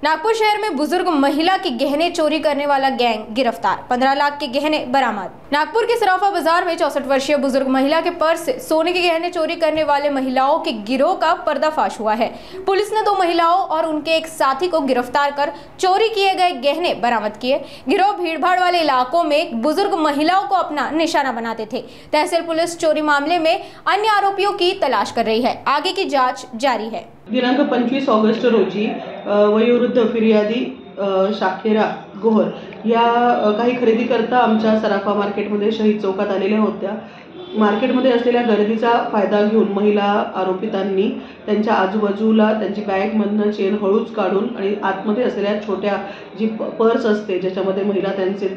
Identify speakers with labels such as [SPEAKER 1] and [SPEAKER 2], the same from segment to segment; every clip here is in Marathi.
[SPEAKER 1] नागपुर शहर में बुजुर्ग महिला के गहने चोरी करने वाला गैंग गिरफ्तार, 15 लाख के गहने बरामद। नागपुर के सराफा बाजार में 64 वर्षीय बुजुर्ग महिला के पर्स से सोने के गहने चोरी करने वाले महिलाओं के गिरोह का पर्दाफाश हुआ है। पुलिस ने 2 महिलाओं और उनके एक साथी को गिरफ्तार कर चोरी किए गए गहने बरामद किए। गिरोह भीड़भाड़ वाले इलाकों में बुजुर्ग महिलाओं को अपना निशाना बनाते थे। तहसील पुलिस चोरी मामले में अन्य आरोपियों की तलाश कर रही है। आगे की जाँच जारी है।
[SPEAKER 2] दिनांक 25 ऑगस्ट रोजी वयोवृद्ध फिर्यादी शाखेरा गोहर या काही खरेदी करता आमच्या सराफा मार्केटमध्ये शहीद चौकात आलेल्या होत्या। मार्केटमध्ये असलेल्या गर्दीचा फायदा घेऊन महिला आरोपितांनी त्यांच्या आजूबाजूला त्यांची बॅगमधनं चेन हळूच काढून आणि आतमध्ये असलेल्या छोट्या जी पर्स असते ज्याच्यामध्ये महिला त्यांचे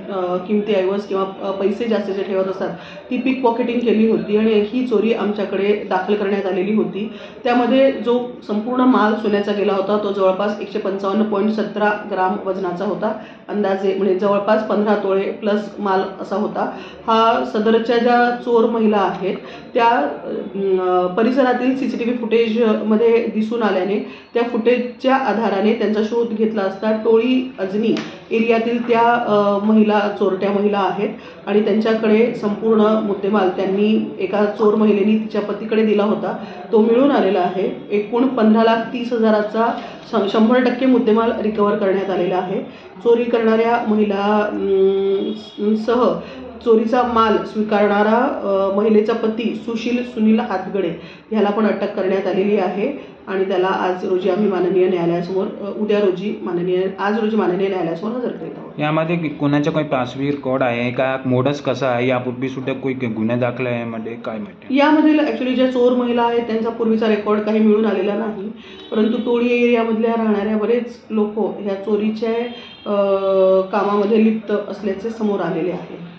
[SPEAKER 2] किमती ऐवज किंवा पैसे जास्तीचे ठेवत असतात ती पिक पॉकेटिंग केली होती आणि ही चोरी आमच्याकडे दाखल करण्यात आलेली होती। त्यामध्ये जो संपूर्ण माल सोन्याचा गेला होता तो जवळपास 155.17 ग्राम वजनाचा होता, अंदाजे म्हणजे जवळपास 15 तोळे प्लस माल असा होता। हा सदरच्या ज्या चोर महिला आहेत त्या परिसरातील सीसीटीव्ही फुटेज मध्ये दिसून आल्याने त्या फुटेजच्या आधाराने त्यांचा शोध घेतला असता टोळी अजनी एरियातील त्या महिला चोरट्या महिला आहेत आणि त्यांच्याकडे संपूर्ण मुद्देमाल त्यांनी एका चोर महिलेने तिच्या पतीकडे दिला होता तो मिळून आलेला आहे। एकूण 15,30,000चा 100% मुद्देमाल रिकव्हर करण्यात आलेला आहे। चोरी करणाऱ्या महिला सह चोरीचा माल स्वीकारणारा महिलेचा पती सुशील सुनील हातगडे ह्याला पण अटक करण्यात आलेली आहे आणि त्याला आज रोजी आम्ही माननीय न्यायालयासमोर आज रोजी माननीय न्यायालयासमोर हजर करीत आहोत।
[SPEAKER 3] यामध्ये कोणाचा काही पासवी रेकॉर्ड आहे का, मोडस कसा आहे, यापूर्वी सुद्धा काही गुन्हे दाखल आहे यामध्ये काय माहिती?
[SPEAKER 2] यामध्ये ॲक्च्युअली ज्या चोर महिला आहेत त्यांचा पूर्वीचा रेकॉर्ड काही मिळून आलेला नाही, परंतु टोळी एरियामधल्या राहणाऱ्या बरेच लोक ह्या चोरीच्या कामामध्ये लिप्त असल्याचे समोर आलेले आहे।